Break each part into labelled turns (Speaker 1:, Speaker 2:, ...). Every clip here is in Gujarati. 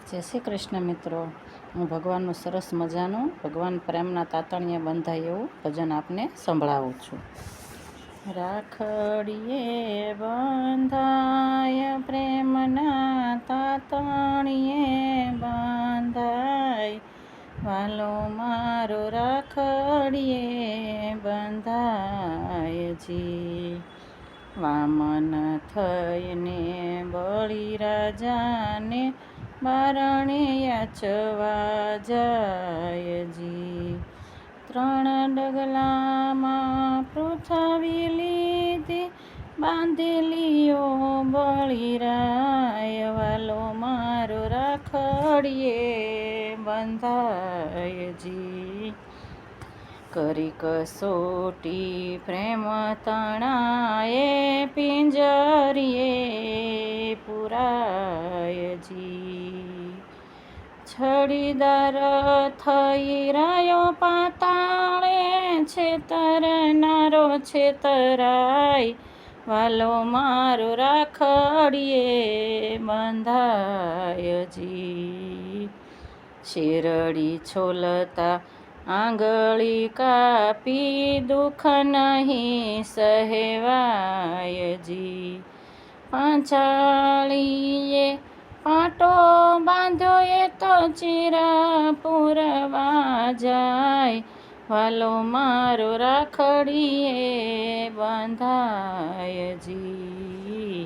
Speaker 1: જય શ્રી કૃષ્ણ મિત્રો, હું ભગવાનનું સરસ મજાનું ભગવાન પ્રેમના તાતણીએ બંધાય એવું ભજન આપને સંભળાવું છું. રાખડીએ બંધાય પ્રેમના તાતણીએ બંધાય, વાલો મારો રાખડીએ બંધાય જી. વામન થઈને બળીરાજાને બારણે યાચવા જાય જી. 3 ડગલામાં પૃથ્વી લીધી, બાંધેલીઓ બળીરાય, વાલો મારો રાખડીએ બંધાય જી. કરી કસોટી પ્રેમ તણાએ પિંજરીએ પુરાય જી. છડીદાર થઈ રહ્યો પાતાળે, છેતરનારો છેતરાય, વાલો મારો રાખડીએ બંધાય જી. શેરડી છોલતા આંગળી કાપી, દુઃખ નહીં સહેવાય જી. પાંચાળીએ પાટો બાંધ્યો એ તો ચીરા પૂરવા જાય, વાલો મારો રાખડીએ બંધાય જી.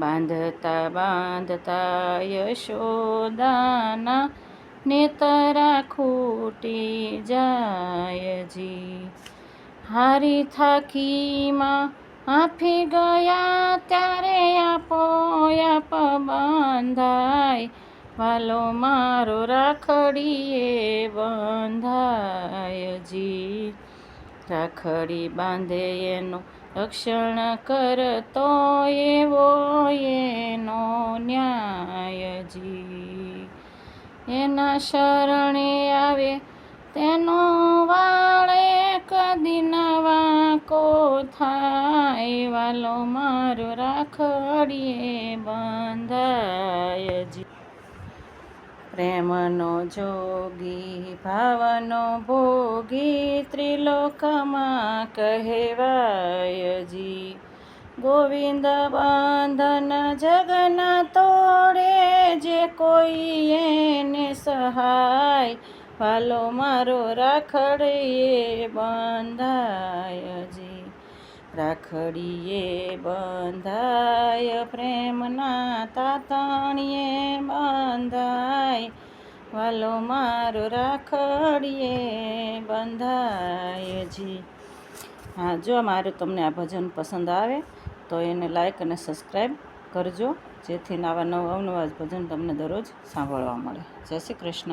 Speaker 1: બાંધતા બાંધતા યશોદાના નેતરા ખૂટી જાય જી. હારી થાકીમાં આફી ગયા ત્યારે આપોઆપ બંધાય, વાલો મારો રાખડીએ બંધાય જી. રાખડી બાંધે એનું રક્ષણ કરતો એવો એનો ન્યાય જી. એના શરણે આવે તેનો વાળે કદી નવાકો થાય, વાલો મારો રાખડીએ બંધાય જી. પ્રેમનો જોગી ભાવનો ભોગી ત્રિલોકમાં કહેવાય જી. ગોવિંદ બંધન જગના તોડે, જે કોઈ એને સહાય, વાલો મારો રાખડીએ બંધાય જી. રાખડીએ બંધાય પ્રેમના તાતણીએ બંધાય, વાલો મારો રાખડીએ બંધાય જી. હા, જો મારું તમને આ ભજન પસંદ આવે તો એને લાઈક અને સબસ્ક્રાઈબ કરજો, જેથી આવા નવા ભજન તમને દરરોજ સાંભળવા મળે. જય શ્રી કૃષ્ણ.